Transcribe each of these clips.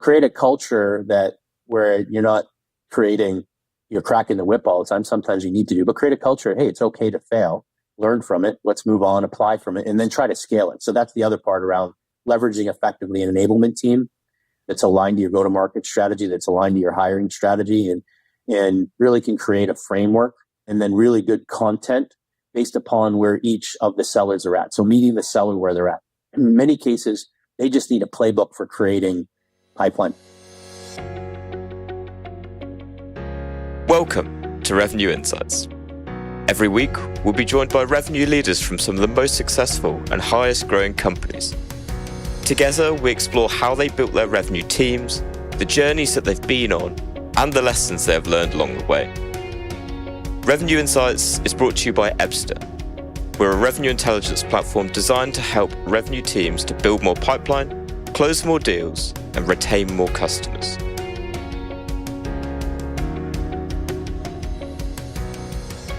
create a culture where you're not you're cracking the whip all the time. Sometimes you need to do, but create a culture. Hey, it's okay to fail. Learn from it. Let's move on, apply from it, and then try to scale it. So that's the other part around leveraging effectively an enablement team that's aligned to your go-to-market strategy, that's aligned to your hiring strategy, and really can create a framework and then really good content based upon where each of the sellers are at. So meeting the seller where they're at. In many cases, they just need a playbook for creating pipeline. Welcome to Revenue Insights. Every week, we'll be joined by revenue leaders from some of the most successful and highest growing companies. Together, we explore how they built their revenue teams, the journeys that they've been on, and the lessons they have learned along the way. Revenue Insights is brought to you by Ebster. We're a revenue intelligence platform designed to help revenue teams to build more pipeline, close more deals, and retain more customers.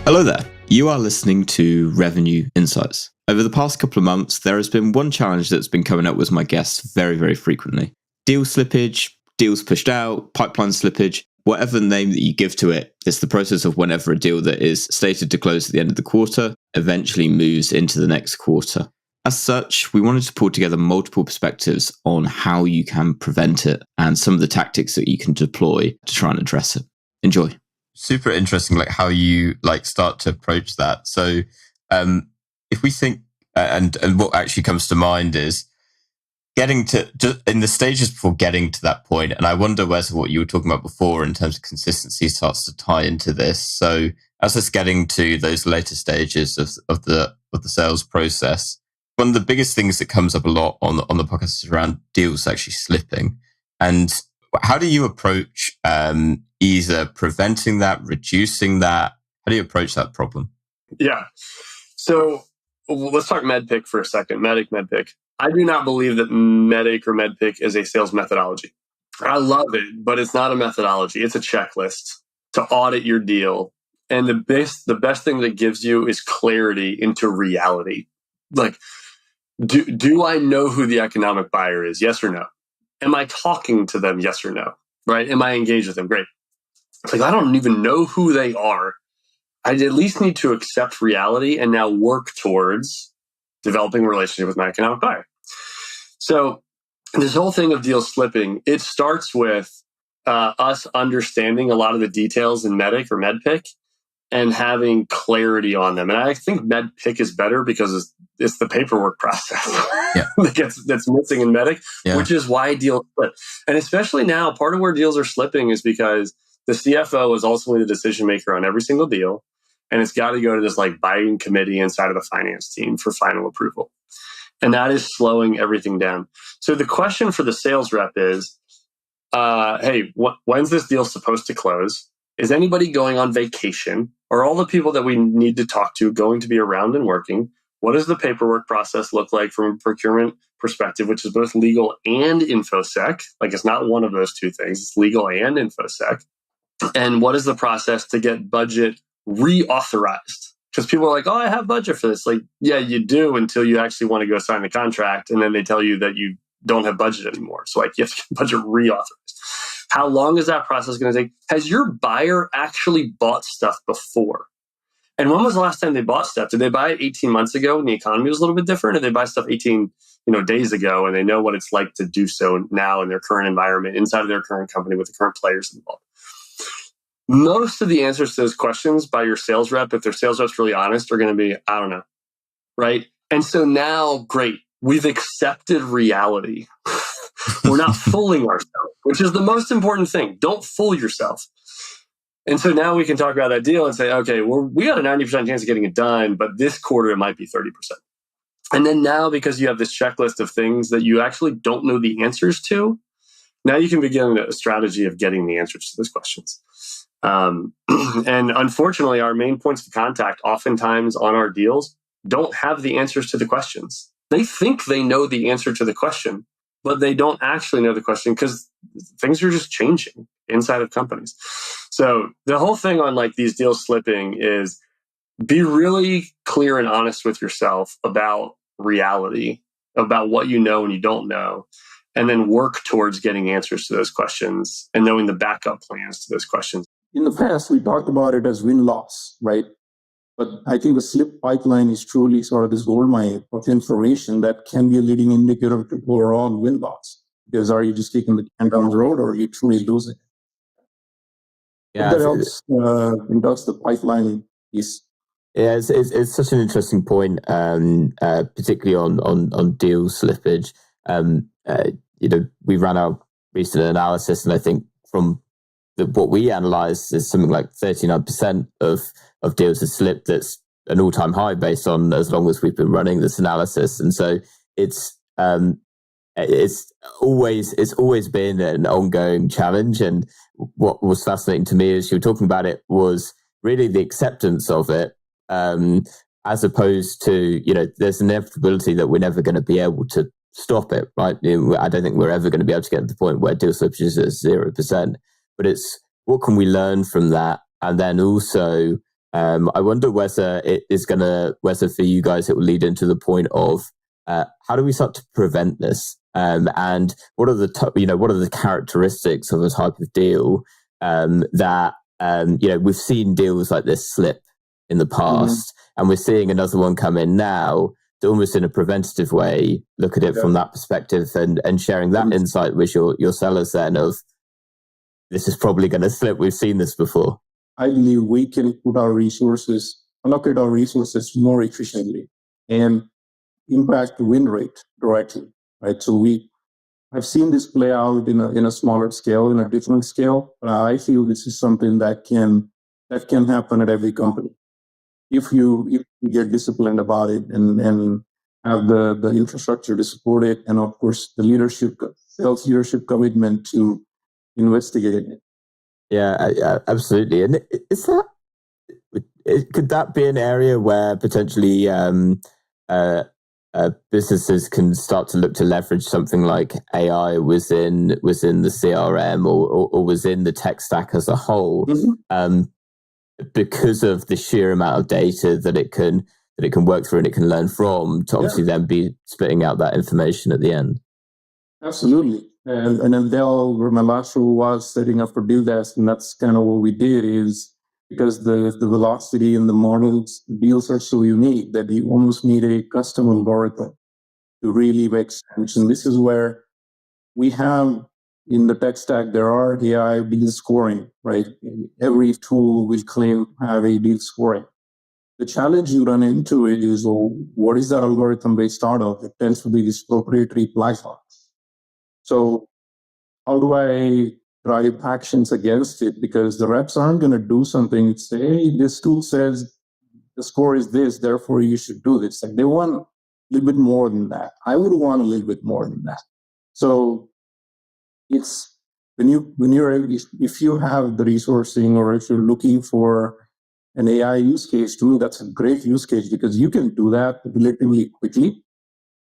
Hello there. You are listening to Revenue Insights. Over the past couple of months, there has been one challenge that's been coming up with my guests very, very frequently. Deal slippage, deals pushed out, pipeline slippage, whatever name that you give to it, it's the process of whenever a deal that is stated to close at the end of the quarter eventually moves into the next quarter. As such, we wanted to pull together multiple perspectives on how you can prevent it and some of the tactics that you can deploy to try and address it. Enjoy. Super interesting, like how you start to approach that. So, if we think, and what actually comes to mind is getting to just in the stages before getting to that point. And I wonder whether what you were talking about before in terms of consistency starts to tie into this. So, as it's getting to those later stages of the sales process, one of the biggest things that comes up a lot on the podcast is around deals actually slipping. And how do you approach either preventing that, reducing that? How do you approach that problem? Yeah. So let's talk MedPick for a second. MedPick. I do not believe that Medic or MedPick is a sales methodology. I love it, but it's not a methodology. It's a checklist to audit your deal. And the best thing that gives you is clarity into reality. Like, do I know who the economic buyer is? Yes or no? Am I talking to them? Yes or no? Right? Am I engaged with them? Great. It's like, I don't even know who they are. I at least need to accept reality and now work towards developing a relationship with my economic buyer. So this whole thing of deals slipping, it starts with us understanding a lot of the details in Medic or MedPick and having clarity on them. And I think MedPick is better because it's the paperwork process that's missing in Medic, which is why deals slip. And especially now, part of where deals are slipping is because the CFO is ultimately the decision maker on every single deal. And it's got to go to this buying committee inside of the finance team for final approval. And that is slowing everything down. So the question for the sales rep is, hey, when's this deal supposed to close? Is anybody going on vacation? Are all the people that we need to talk to going to be around and working? What does the paperwork process look like from a procurement perspective, which is both legal and InfoSec? It's not one of those two things. It's legal and InfoSec. And what is the process to get budget reauthorized? Because people are like, oh, I have budget for this. Yeah, you do until you actually want to go sign the contract. And then they tell you that you don't have budget anymore. So you have to get budget reauthorized. How long is that process going to take? Has your buyer actually bought stuff before? And when was the last time they bought stuff? Did they buy it 18 months ago when the economy was a little bit different? Or did they buy stuff 18 days ago and they know what it's like to do so now in their current environment, inside of their current company with the current players involved? Most of the answers to those questions by your sales rep, if their sales rep's really honest, are going to be, I don't know, right? And so now, great, we've accepted reality. We're not fooling ourselves, which is the most important thing. Don't fool yourself. And so now we can talk about that deal and say, okay, well, we got a 90% chance of getting it done, but this quarter it might be 30%. And then now, because you have this checklist of things that you actually don't know the answers to, now you can begin a strategy of getting the answers to those questions. And unfortunately, our main points of contact oftentimes on our deals don't have the answers to the questions. They think they know the answer to the question, but they don't actually know the question because things are just changing inside of companies. So the whole thing on these deals slipping is be really clear and honest with yourself about reality, about what you know and you don't know, and then work towards getting answers to those questions and knowing the backup plans to those questions. In the past, we talked about it as win-loss, right? But I think the slip pipeline is truly sort of this goldmine of information that can be a leading indicator to overall win-loss. Because are you just taking the can down the road, or are you truly losing it? Yeah, that helps induce the pipeline piece. Yeah, it's such an interesting point, particularly on deal slippage. We ran our recent analysis, and I think from what we analysed is something like 39% of deals have slipped. That's an all-time high based on as long as we've been running this analysis, and so it's always been an ongoing challenge. And what was fascinating to me as you were talking about it was really the acceptance of it, as opposed to, there's an inevitability that we're never going to be able to stop it, right? I don't think we're ever going to be able to get to the point where deal slippage is at 0%, but it's what can we learn from that? And then also, I wonder whether for you guys, it will lead into the point of how do we start to prevent this? And what are the characteristics of a type of deal that we've seen deals like this slip in the past, and we're seeing another one come in now to almost in a preventative way look at it from that perspective and sharing that insight with your sellers then of this is probably going to slip. We've seen this before. I believe we can allocate our resources more efficiently and impact the win rate directly, right? So I've seen this play out in a smaller scale, in a different scale. But I feel this is something that can happen at every company if you get disciplined about it and have the infrastructure to support it, and of course the sales leadership commitment to investigating it. Yeah, absolutely. And could that be an area where potentially businesses can start to look to leverage something like AI within the CRM or within the tech stack as a whole, because of the sheer amount of data that it can work through and it can learn from, to obviously then be spitting out that information at the end? Absolutely. And then Dell, where my last role was, setting up for deal desk, and that's kind of what we did, is because the velocity and the models, deals are so unique that you almost need a custom algorithm to really make sense. And this is where we have in the tech stack, there are AI deal scoring, right? Every tool will claim to have a deal scoring. The challenge you run into is, what is that algorithm based out of? It tends to be this proprietary black box. So how do I drive actions against it? Because the reps aren't going to do something and say, hey, this tool says the score is this, therefore you should do this. Like, they want a little bit more than that. I would want a little bit more than that. So it's if you have the resourcing, or if you're looking for an AI use case, to me, that's a great use case, because you can do that relatively quickly.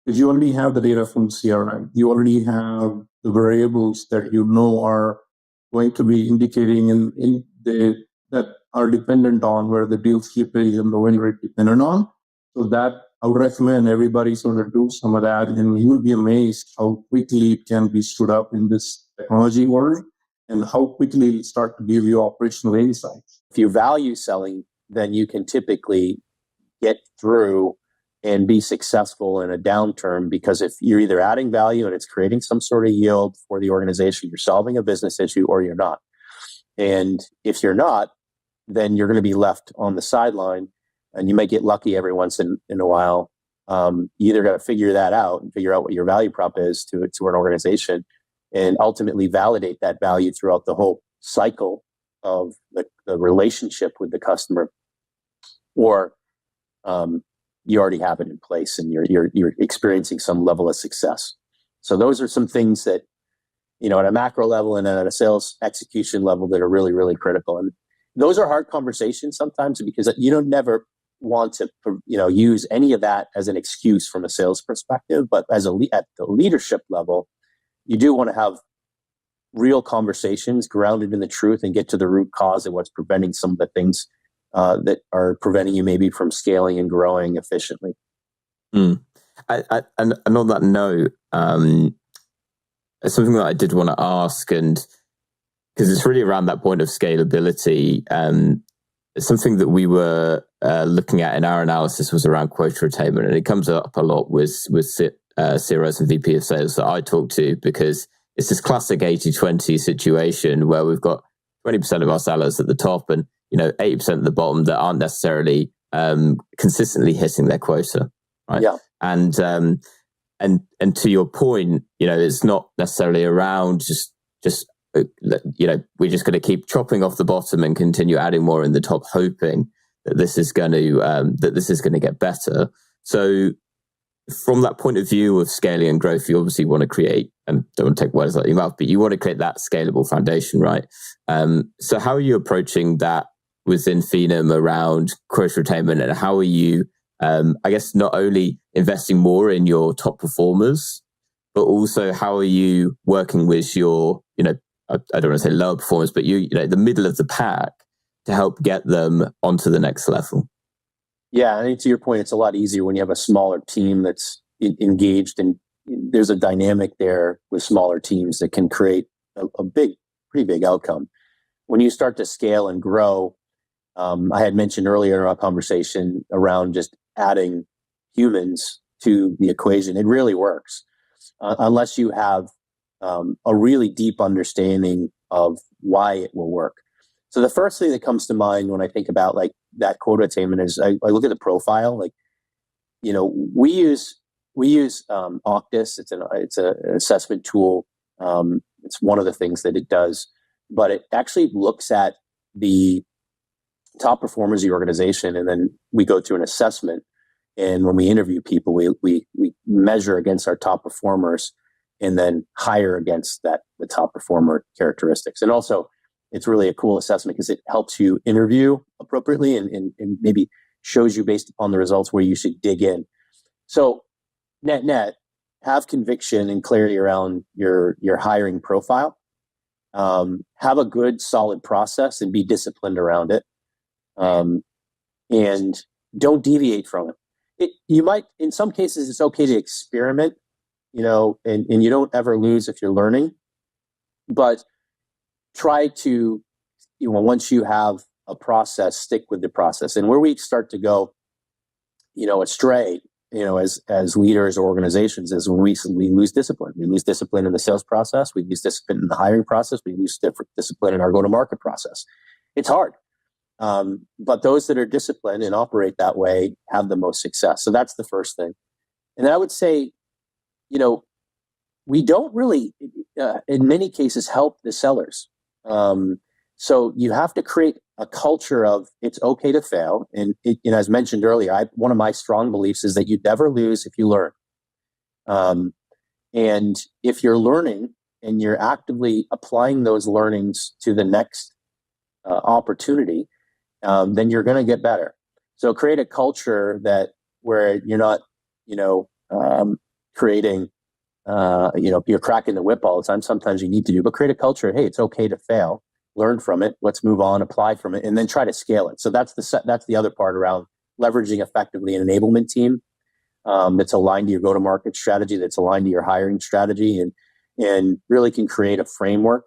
Because you already have the data from CRM. You already have the variables that are going to be indicating that are dependent on where the deal slippage and the win rate dependent on. So that I would recommend everybody sort of do some of that, and you will be amazed how quickly it can be stood up in this technology world, and how quickly it start to give you operational insights. If you value selling, then you can typically get through and be successful in a downturn, because if you're either adding value and it's creating some sort of yield for the organization, you're solving a business issue, or you're not. And if you're not, then you're going to be left on the sideline, and you might get lucky every once in a while. You either got to figure that out and figure out what your value prop is to an organization, and ultimately validate that value throughout the whole cycle of the relationship with the customer, or you already have it in place and you're experiencing some level of success. So those are some things that, at a macro level and at a sales execution level, that are really, really critical. And those are hard conversations sometimes, because you don't never want to, use any of that as an excuse from a sales perspective. But at the leadership level, you do want to have real conversations grounded in the truth and get to the root cause of what's preventing some of the things that are preventing you maybe from scaling and growing efficiently. And on that note, something that I did want to ask, and because it's really around that point of scalability. Something that we were looking at in our analysis was around quota attainment, and it comes up a lot with CROs and VP of sales that I talk to, because it's this classic 80-20 situation where we've got 20% of our sellers at the top and 80% at the bottom that aren't necessarily consistently hitting their quota, right? Yeah. And to your point, it's not necessarily around just we're just going to keep chopping off the bottom and continue adding more in the top, hoping that this is going to get better. So from that point of view of scaling and growth, you obviously want to create, and don't want to take words out of your mouth, but you want to create that scalable foundation, right? So how are you approaching that within Phenom around quota attainment, and how are you, I guess, not only investing more in your top performers, but also how are you working with your, I don't want to say lower performers, but the middle of the pack to help get them onto the next level? Yeah, I think to your point, it's a lot easier when you have a smaller team that's engaged, and there's a dynamic there with smaller teams that can create a pretty big outcome. When you start to scale and grow, I had mentioned earlier in our conversation around just adding humans to the equation. It really works unless you have a really deep understanding of why it will work. So the first thing that comes to mind when I think about like that quota attainment is I look at the profile. Like, we use Octus. It's an assessment tool. It's one of the things that it does, but it actually looks at the top performers of the organization, and then we go through an assessment. And when we interview people, we measure against our top performers, and then hire against the top performer characteristics. And also, it's really a cool assessment because it helps you interview appropriately and maybe shows you based upon the results where you should dig in. So net, have conviction and clarity around your hiring profile. Have a good, solid process and be disciplined around it. And don't deviate from it. You might, in some cases, it's okay to experiment, and you don't ever lose if you're learning, but try to, once you have a process, stick with the process. And where we start to go, astray, as leaders or organizations is when we lose discipline. We lose discipline in the sales process. We lose discipline in the hiring process. We lose discipline in our go-to-market process. It's hard. But those that are disciplined and operate that way have the most success. So that's the first thing. And I would say, we don't really, in many cases, help the sellers. So you have to create a culture of it's okay to fail. And as mentioned earlier, one of my strong beliefs is that you never lose if you learn. And if you're learning and you're actively applying those learnings to the next opportunity, then you're going to get better. So create a culture where you're not, creating, you're cracking the whip all the time. Sometimes you need to do, but create a culture. Hey, it's okay to fail. Learn from it. Let's move on, apply from it, and then try to scale it. So that's the other part around leveraging effectively an enablement team that's aligned to your go-to-market strategy, that's aligned to your hiring strategy, and really can create a framework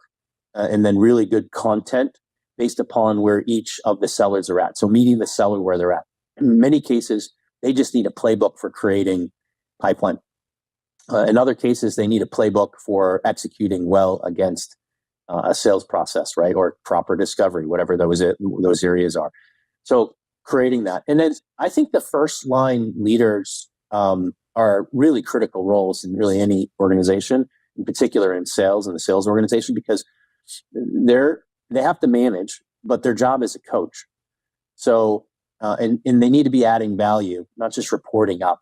and then really good content based upon where each of the sellers are at. So meeting the seller where they're at. In many cases, they just need a playbook for creating pipeline. In other cases, they need a playbook for executing well against a sales process, right? Or proper discovery, whatever those areas are. So creating that. And then I think the first line leaders are really critical roles in really any organization, in particular in sales and the sales organization, because they have to manage, but their job is a coach. So, and they need to be adding value, not just reporting up.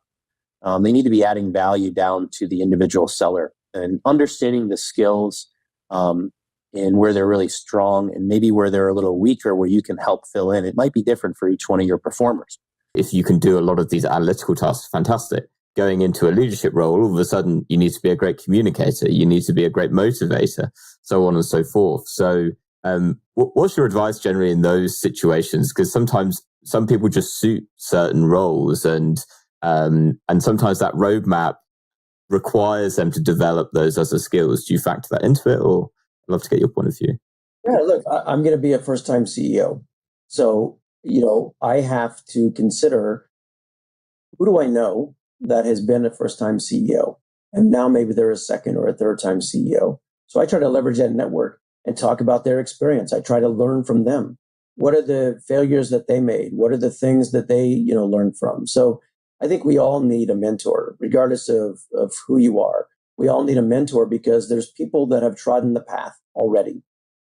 They need to be adding value down to the individual seller and understanding the skills and where they're really strong and maybe where they're a little weaker, where you can help fill in. It might be different for each one of your performers. If you can do a lot of these analytical tasks, fantastic. Going into a leadership role, all of a sudden you need to be a great communicator. You need to be a great motivator, so on and so forth. So what's your advice generally in those situations? Because sometimes some people just suit certain roles and sometimes that roadmap requires them to develop those other skills? Do you factor that into it, or I'd love to get your point of view? Yeah, look, I'm going to be a first-time CEO. So, I have to consider, who do I know that has been a first-time CEO? And now maybe they're a second or a third-time CEO. So I try to leverage that network and talk about their experience. I try to learn from them. What are the failures that they made? What are the things that they, learned from? So I think we all need a mentor, regardless of who you are. We all need a mentor because there's people that have trodden the path already,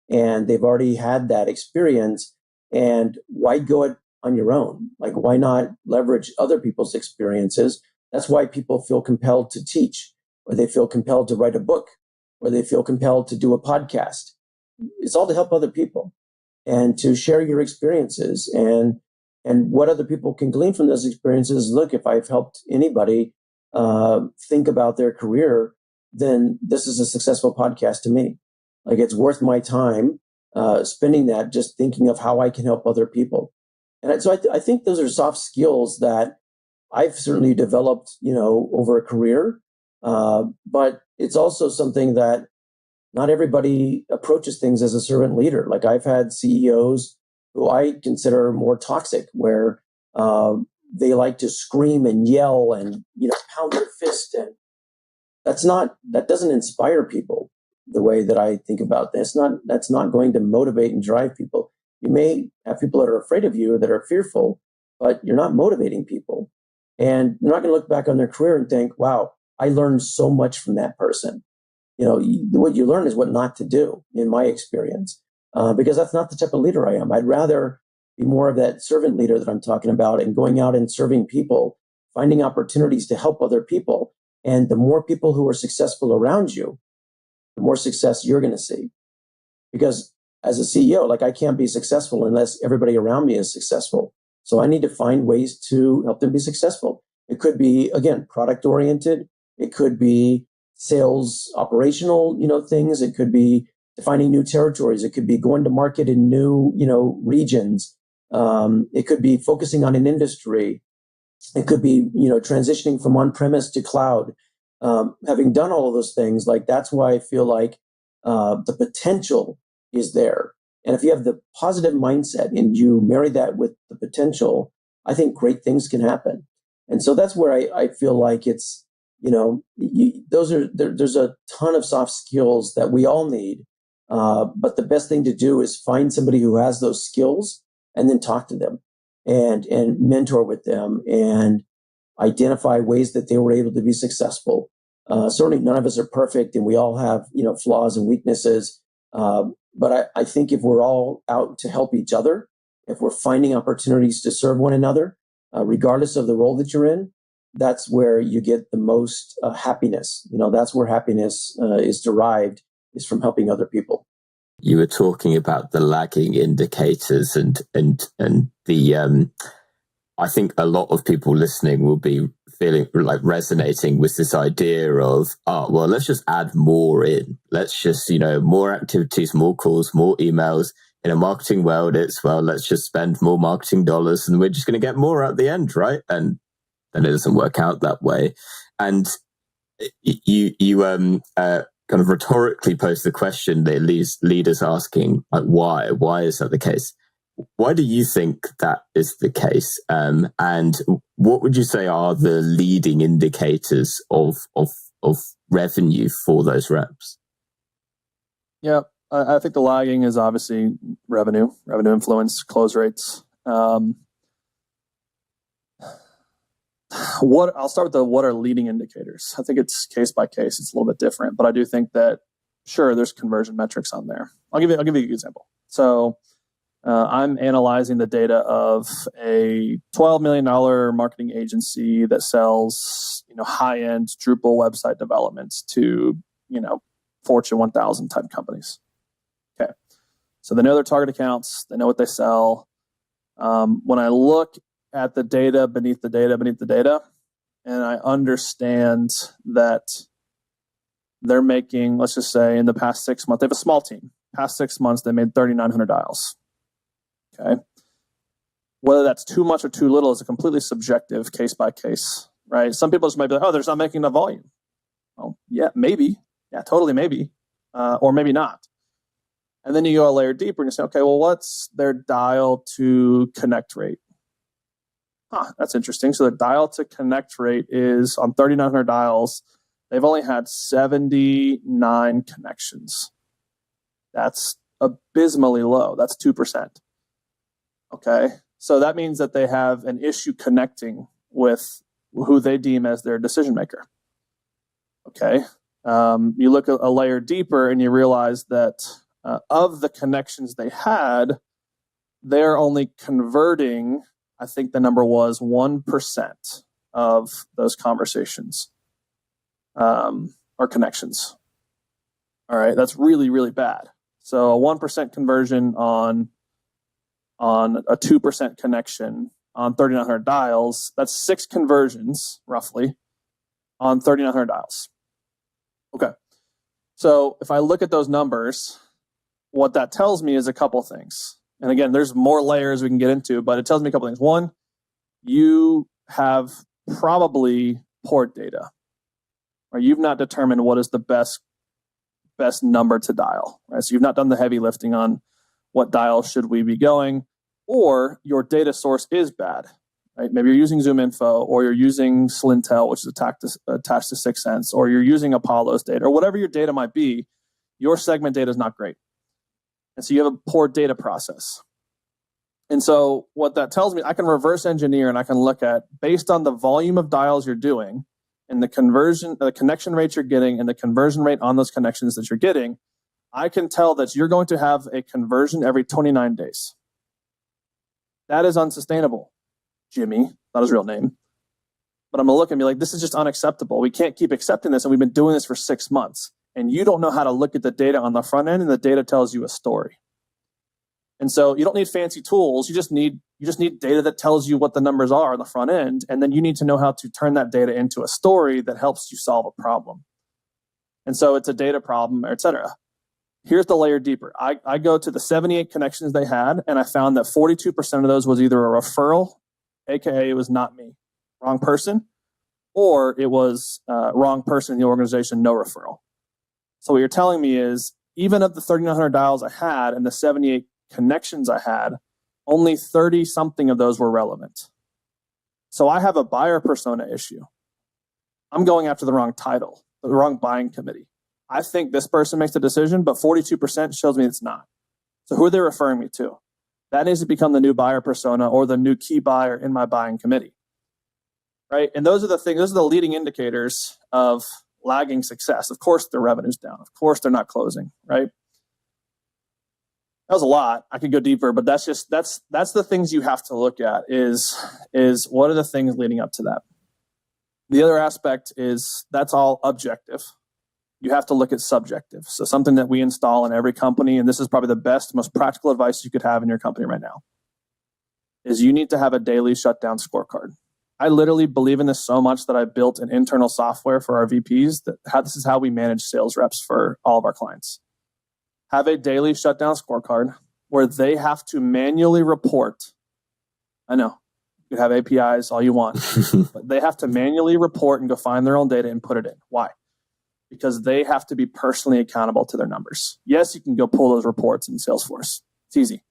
and they've already had that experience. And why go it on your own? Like, why not leverage other people's experiences? That's why people feel compelled to teach, or they feel compelled to write a book, or they feel compelled to do a podcast. It's all to help other people and to share your experiences, and what other people can glean from those experiences. Look, if I've helped anybody think about their career, then this is a successful podcast to me. Like, it's worth my time spending that just thinking of how I can help other people. And so I think those are soft skills that I've certainly developed, over a career. But it's also something that not everybody approaches things as a servant leader. Like, I've had CEOs who I consider more toxic, where they like to scream and yell and, pound their fist. And that doesn't inspire people the way that I think about this. That's not going to motivate and drive people. You may have people that are afraid of you, that are fearful, but you're not motivating people. And you're not going to look back on their career and think, wow, I learned so much from that person. What you learn is what not to do, in my experience, because that's not the type of leader I am. I'd rather be more of that servant leader that I'm talking about, and going out and serving people, finding opportunities to help other people. And the more people who are successful around you, the more success you're going to see. Because as a CEO, like, I can't be successful unless everybody around me is successful. So I need to find ways to help them be successful. It could be, again, product oriented. It could be sales operational, things. It could be defining new territories. It could be going to market in new, regions. It could be focusing on an industry. It could be, transitioning from on-premise to cloud. Having done all of those things, like, that's why I feel like the potential is there. And if you have the positive mindset and you marry that with the potential, I think great things can happen. And so that's where I feel like it's, there's a ton of soft skills that we all need. But the best thing to do is find somebody who has those skills and then talk to them and mentor with them and identify ways that they were able to be successful. Certainly none of us are perfect, and we all have, flaws and weaknesses. But I think if we're all out to help each other, if we're finding opportunities to serve one another, regardless of the role that you're in, that's where you get the most happiness. That's where happiness is derived, is from helping other people. You were talking about the lagging indicators, and the I think a lot of people listening will be feeling like resonating with this idea of, well, let's just add more in. Let's just, more activities, more calls, more emails. In a marketing world, it's, well, let's just spend more marketing dollars and we're just going to get more at the end, right? And then it doesn't work out that way. And you kind of rhetorically pose the question that leaders asking, like, why? Why is that the case? Why do you think that is the case? And what would you say are the leading indicators of revenue for those reps? Yeah, I think the lagging is obviously revenue influence, close rates. I'll start with what are leading indicators. I think it's case by case. It's a little bit different, but I do think that, sure, there's conversion metrics on there. I'll give you an example. So I'm analyzing the data of a $12 million marketing agency that sells, high-end Drupal website developments to, Fortune 1000 type companies. Okay. So they know their target accounts. They know what they sell. When I look at the data beneath the data, and I understand that they're making, let's just say in the past 6 months, they have a small team. Past 6 months, they made 3,900 dials. Okay. Whether that's too much or too little is a completely subjective case by case, right? Some people just might be like, oh, they're not making enough volume. Well, yeah, maybe. Yeah, totally maybe. Or maybe not. And then you go a layer deeper and you say, okay, well, what's their dial to connect rate? That's interesting. So the dial to connect rate is on 3,900 dials, they've only had 79 connections. That's abysmally low. That's 2%. Okay. So that means that they have an issue connecting with who they deem as their decision maker. Okay. You look a layer deeper and you realize that of the connections they had, they're only converting, I think the number was 1% of those conversations or connections. All right, that's really, really bad. So a 1% conversion on a 2% connection on 3,900 dials, that's 6 conversions roughly on 3,900 dials. Okay, so if I look at those numbers, what that tells me is a couple things. And again, there's more layers we can get into, but it tells me a couple things. One, you have probably poor data, or you've not determined what is the best number to dial, right? So you've not done the heavy lifting on what dial should we be going, or your data source is bad, right? Maybe you're using ZoomInfo, or you're using Slintel, which is attached to 6 Sense, or you're using Apollo's data, or whatever your data might be. Your segment data is not great. And so you have a poor data process. And so what that tells me, I can reverse engineer and I can look at, based on the volume of dials you're doing and the connection rates you're getting and the conversion rate on those connections that you're getting, I can tell that you're going to have a conversion every 29 days. That is unsustainable. Jimmy, not his real name. But I'm going to look and be like, this is just unacceptable. We can't keep accepting this. And we've been doing this for 6 months. And you don't know how to look at the data on the front end, and the data tells you a story. And so you don't need fancy tools. You just need data that tells you what the numbers are on the front end, and then you need to know how to turn that data into a story that helps you solve a problem. And so it's a data problem, et cetera. Here's the layer deeper. I go to the 78 connections they had, and I found that 42% of those was either a referral, aka it was not me, wrong person, or it was wrong person in the organization, no referral. So what you're telling me is, even of the 3,900 dials I had and the 78 connections I had, only 30 something of those were relevant. So I have a buyer persona issue. I'm going after the wrong title, the wrong buying committee. I think this person makes the decision, but 42% shows me it's not. So who are they referring me to? That needs to become the new buyer persona or the new key buyer in my buying committee. Right? And those are the things, those are the leading indicators of lagging success. Of course, their revenue's down. Of course, they're not closing, right? That was a lot. I could go deeper, but that's the things you have to look at is what are the things leading up to that? The other aspect is that's all objective. You have to look at subjective. So something that we install in every company, and this is probably the best, most practical advice you could have in your company right now, is you need to have a daily shutdown scorecard. I literally believe in this so much that I built an internal software for our VPs this is how we manage sales reps for all of our clients. Have a daily shutdown scorecard where they have to manually report. I know you have APIs all you want, but they have to manually report and go find their own data and put it in. Why? Because they have to be personally accountable to their numbers. Yes, you can go pull those reports in Salesforce. It's easy.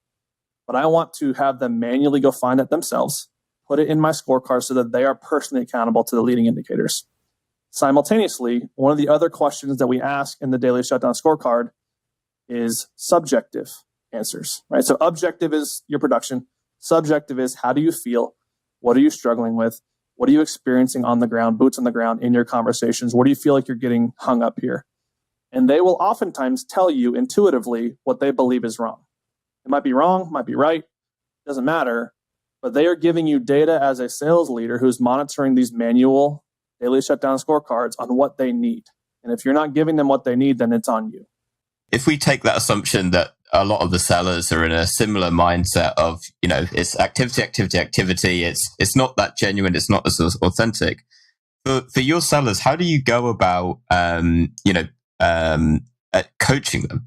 But I want to have them manually go find it themselves, put it in my scorecard so that they are personally accountable to the leading indicators. Simultaneously, one of the other questions that we ask in the daily shutdown scorecard is subjective answers, right? So objective is your production. Subjective is how do you feel? What are you struggling with? What are you experiencing on the ground, boots on the ground in your conversations? Where do you feel like you're getting hung up here? And they will oftentimes tell you intuitively what they believe is wrong. It might be wrong, might be right, doesn't matter, but they are giving you data as a sales leader who's monitoring these manual daily shutdown scorecards on what they need. And if you're not giving them what they need, then it's on you. If we take that assumption that a lot of the sellers are in a similar mindset of, it's activity, it's not that genuine, it's not as authentic. For your sellers, how do you go about, coaching them?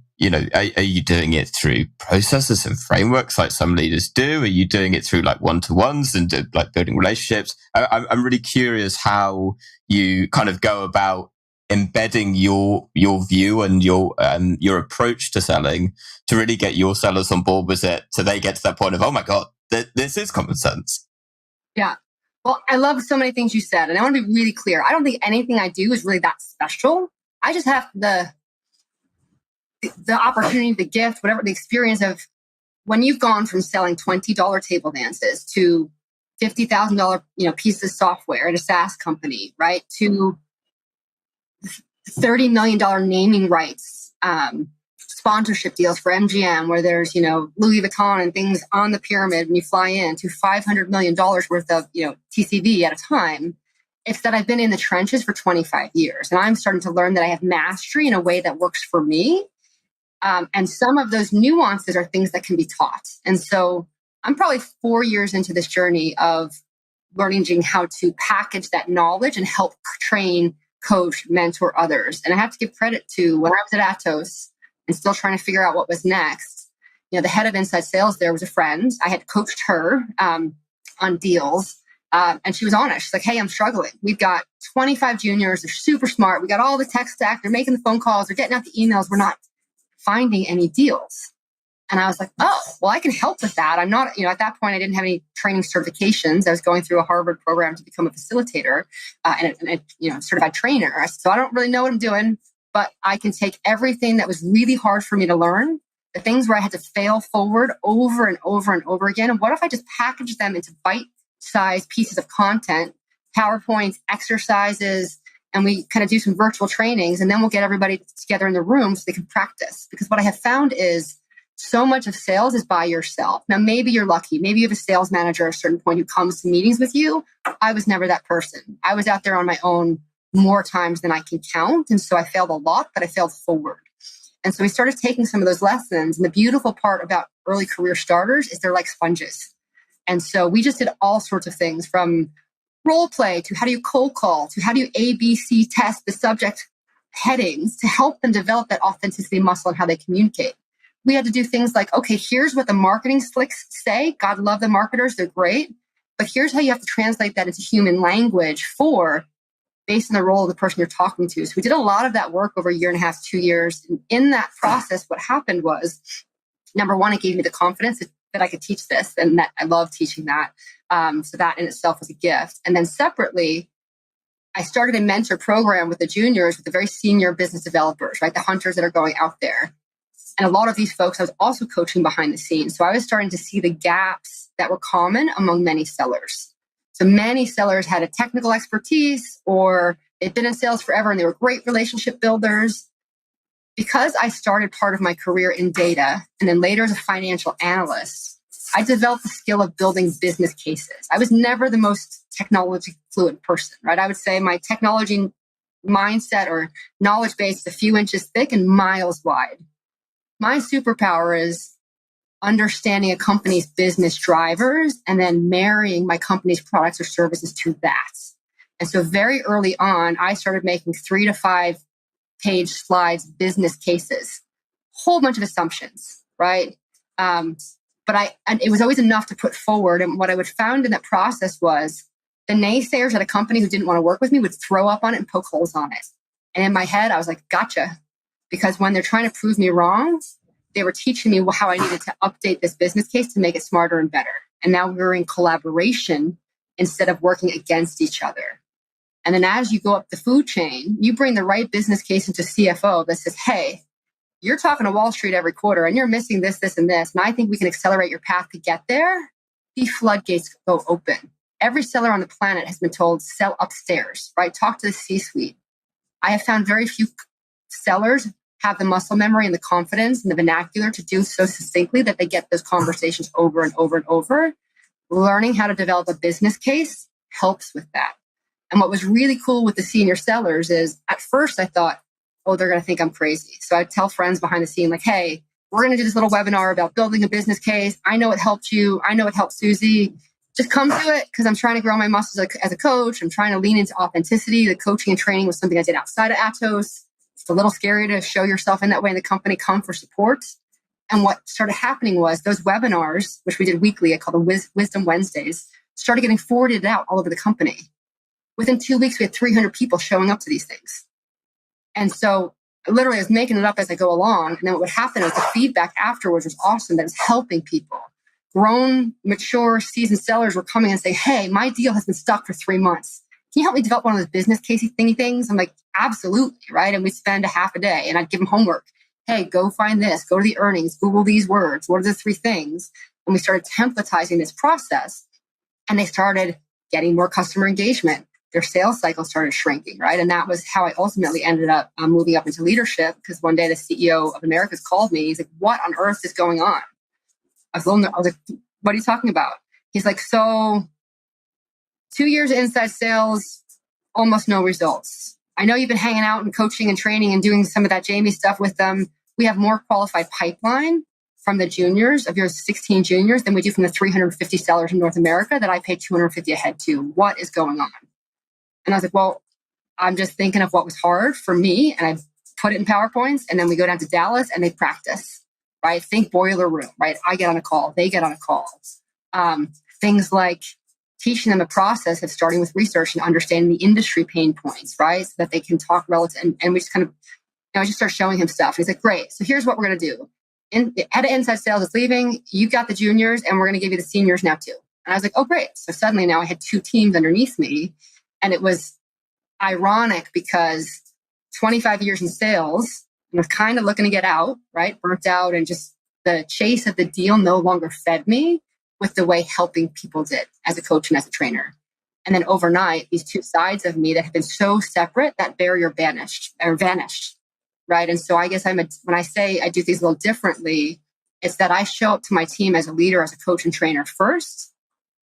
Are you doing it through processes and frameworks like some leaders do? Are you doing it through like one-to-ones and like building relationships? I'm really curious how you kind of go about embedding your view and your approach to selling to really get your sellers on board with it, so they get to that point of, oh my God, this is common sense. Yeah. Well, I love so many things you said, and I want to be really clear. I don't think anything I do is really that special. I just have the opportunity, the gift, whatever, the experience of when you've gone from selling $20 table dances to $50,000, pieces of software at a SaaS company, right? To $30 million naming rights, sponsorship deals for MGM, where there's, Louis Vuitton and things on the pyramid when you fly in, to $500 million worth of, TCV at a time. It's that I've been in the trenches for 25 years, and I'm starting to learn that I have mastery in a way that works for me. And some of those nuances are things that can be taught. And so I'm probably 4 years into this journey of learning how to package that knowledge and help train, coach, mentor others. And I have to give credit to when I was at Atos and still trying to figure out what was next. The head of inside sales there was a friend. I had coached her on deals. And she was honest. She's like, hey, I'm struggling. We've got 25 juniors. They're super smart. We got all the tech stack. They're making the phone calls. They're getting out the emails. We're not finding any deals. And I was like, oh, well, I can help with that. I'm not, at that point, I didn't have any training certifications. I was going through a Harvard program to become a facilitator and a certified trainer. So I don't really know what I'm doing, but I can take everything that was really hard for me to learn, the things where I had to fail forward over and over and over again. And what if I just package them into bite-sized pieces of content, PowerPoints, exercises, and we kind of do some virtual trainings, and then we'll get everybody together in the room so they can practice. Because what I have found is so much of sales is by yourself. Now, maybe you're lucky. Maybe you have a sales manager at a certain point who comes to meetings with you. I was never that person. I was out there on my own more times than I can count. And so I failed a lot, but I failed forward. And so we started taking some of those lessons. And the beautiful part about early career starters is they're like sponges. And so we just did all sorts of things, from role play to how do you cold call to how do you ABC test the subject headings to help them develop that authenticity muscle and how they communicate. We had to do things like, okay, here's what the marketing slicks say. God love the marketers. They're great. But here's how you have to translate that into human language based on the role of the person you're talking to. So we did a lot of that work over a year and a half, 2 years. And in that process, what happened was, number one, it gave me the confidence that I could teach this and that I love teaching that. So that in itself was a gift. And then separately, I started a mentor program with the juniors, with the very senior business developers, right? The hunters that are going out there. And a lot of these folks I was also coaching behind the scenes. So I was starting to see the gaps that were common among many sellers. So many sellers had a technical expertise, or they'd been in sales forever and they were great relationship builders. Because I started part of my career in data and then later as a financial analyst, I developed the skill of building business cases. I was never the most technology fluent person, right? I would say my technology mindset or knowledge base is a few inches thick and miles wide. My superpower is understanding a company's business drivers and then marrying my company's products or services to that. And so very early on, I started making 3 to 5 page slides, business cases, whole bunch of assumptions, right? But it was always enough to put forward. And what I would found in that process was the naysayers at a company who didn't want to work with me would throw up on it and poke holes on it. And in my head, I was like, gotcha. Because when they're trying to prove me wrong, they were teaching me how I needed to update this business case to make it smarter and better. And now we're in collaboration instead of working against each other. And then as you go up the food chain, you bring the right business case into CFO that says, hey, you're talking to Wall Street every quarter and you're missing this, this, and this. And I think we can accelerate your path to get there. The floodgates go open. Every seller on the planet has been told, sell upstairs, right? Talk to the C-suite. I have found very few sellers have the muscle memory and the confidence and the vernacular to do so succinctly that they get those conversations over and over and over. Learning how to develop a business case helps with that. And what was really cool with the senior sellers is at first I thought, oh, they're going to think I'm crazy. So I'd tell friends behind the scene, like, hey, we're going to do this little webinar about building a business case. I know it helped you. I know it helped Susie. Just come to it because I'm trying to grow my muscles as a coach. I'm trying to lean into authenticity. The coaching and training was something I did outside of Atos. It's a little scary to show yourself in that way in the company, come for support. And what started happening was those webinars, which we did weekly, I call them Wisdom Wednesdays, started getting forwarded out all over the company. Within 2 weeks, we had 300 people showing up to these things. And so literally I was making it up as I go along. And then what would happen is the feedback afterwards was awesome. That was helping people. Grown, mature, seasoned sellers were coming and say, hey, my deal has been stuck for 3 months. Can you help me develop one of those business casey thingy things? I'm like, absolutely, right? And we'd spend a half a day and I'd give them homework. Hey, go find this, go to the earnings, Google these words. What are the 3 things? And we started templatizing this process and they started getting more customer engagement. Their sales cycle started shrinking, right? And that was how I ultimately ended up moving up into leadership, because one day the CEO of Americas called me. He's like, what on earth is going on? I was like, what are you talking about? He's like, so 2 years of inside sales, almost no results. I know you've been hanging out and coaching and training and doing some of that Jaime stuff with them. We have more qualified pipeline from the juniors, of your 16 juniors, than we do from the 350 sellers in North America that I pay $250 a head to. What is going on? And I was like, well, I'm just thinking of what was hard for me. And I put it in PowerPoints. And then we go down to Dallas and they practice, right? Think boiler room, right? I get on a call. They get on a call. Things like teaching them the process of starting with research and understanding the industry pain points, right? So that they can talk relative. And we just kind of, I just start showing him stuff. He's like, great. So here's what we're going to do. Head of inside sales is leaving. You got the juniors and we're going to give you the seniors now too. And I was like, oh, great. So suddenly now I had 2 teams underneath me. And it was ironic because 25 years in sales, I was kind of looking to get out, right? Burnt out, and just the chase of the deal no longer fed me with the way helping people did as a coach and as a trainer. And then overnight, these 2 sides of me that have been so separate, that barrier vanished, right? And so I guess when I say I do things a little differently, it's that I show up to my team as a leader, as a coach and trainer first.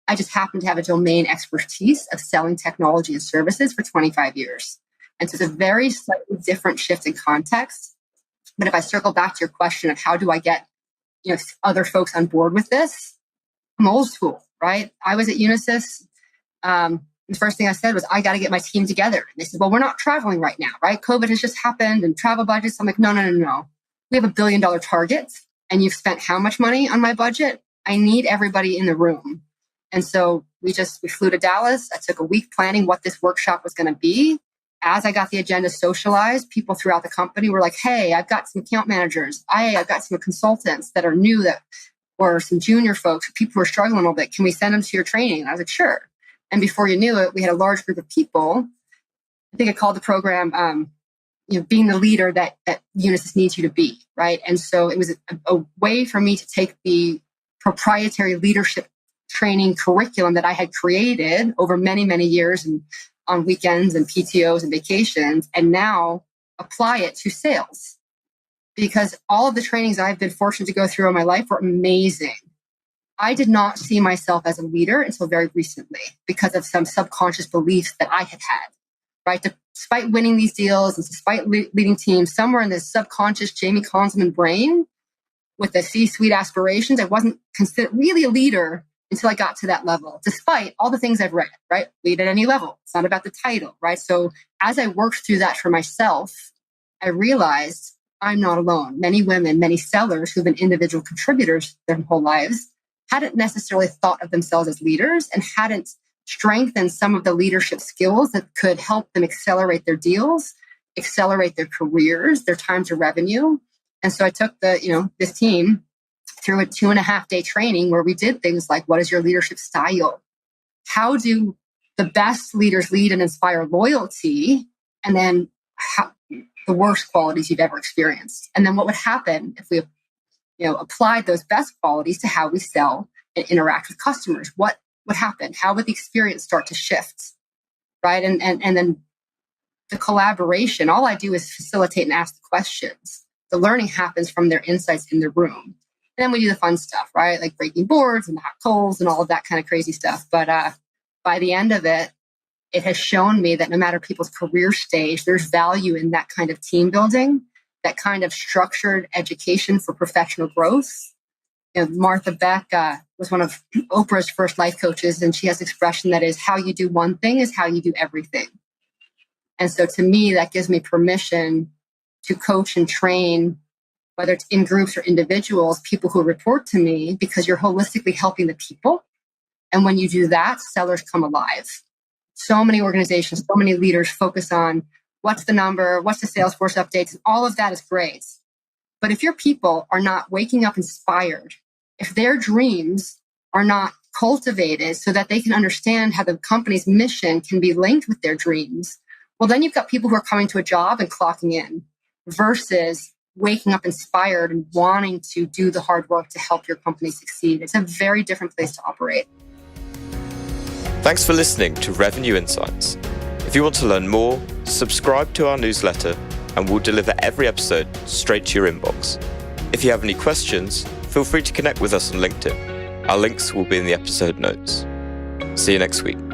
I just happen to have a domain expertise of selling technology and services for 25 years. And so it's a very slightly different shift in context. But if I circle back to your question of how do I get other folks on board with this, I'm old school, right? I was at Unisys. The first thing I said was, I got to get my team together. And they said, well, we're not traveling right now, right? COVID has just happened and travel budgets. I'm like, no. We have $1 billion target and you've spent how much money on my budget? I need everybody in the room. And so we flew to Dallas. I took a week planning what this workshop was going to be. As I got the agenda socialized, people throughout the company were like, hey, I've got some account managers. I've got some consultants that are new, or some junior folks, people who are struggling a little bit. Can we send them to your training? And I was like, sure. And before you knew it, we had a large group of people. I think I called the program, being the leader that Unisys needs you to be, right? And so it was a way for me to take the proprietary leadership training curriculum that I had created over many, many years and on weekends and PTOs and vacations, and now apply it to sales. Because all of the trainings I've been fortunate to go through in my life were amazing. I did not see myself as a leader until very recently because of some subconscious beliefs that I had, right? Despite winning these deals and despite leading teams, somewhere in this subconscious Jaime Konzelman brain with the C-suite aspirations, I wasn't considered really a leader until I got to that level, despite all the things I've read, right? Lead at any level. It's not about the title, right? So as I worked through that for myself, I realized I'm not alone. Many women, many sellers who've been individual contributors their whole lives hadn't necessarily thought of themselves as leaders and hadn't strengthened some of the leadership skills that could help them accelerate their deals, accelerate their careers, their time to revenue. And so I took this team through a 2.5-day training where we did things like, what is your leadership style? How do the best leaders lead and inspire loyalty? And then the worst qualities you've ever experienced. And then what would happen if we applied those best qualities to how we sell and interact with customers? What would happen? How would the experience start to shift? Right. And then the collaboration, all I do is facilitate and ask the questions. The learning happens from their insights in the room. And then we do the fun stuff, right? Like breaking boards and hot coals and all of that kind of crazy stuff. But by the end of it, it has shown me that no matter people's career stage, there's value in that kind of team building, that kind of structured education for professional growth. Martha Beck was one of Oprah's first life coaches, and she has an expression that is, how you do one thing is how you do everything. And so to me, that gives me permission to coach and train, whether it's in groups or individuals, people who report to me, because you're holistically helping the people. And when you do that, sellers come alive. So many organizations, so many leaders focus on what's the number, what's the Salesforce updates, all of that is great. But if your people are not waking up inspired, if their dreams are not cultivated so that they can understand how the company's mission can be linked with their dreams, well, then you've got people who are coming to a job and clocking in versus waking up inspired and wanting to do the hard work to help your company succeed. It's a very different place to operate. Thanks for listening to Revenue Insights. If you want to learn more, subscribe to our newsletter and we'll deliver every episode straight to your inbox. If you have any questions, feel free to connect with us on LinkedIn. Our links will be in the episode notes. See you next week.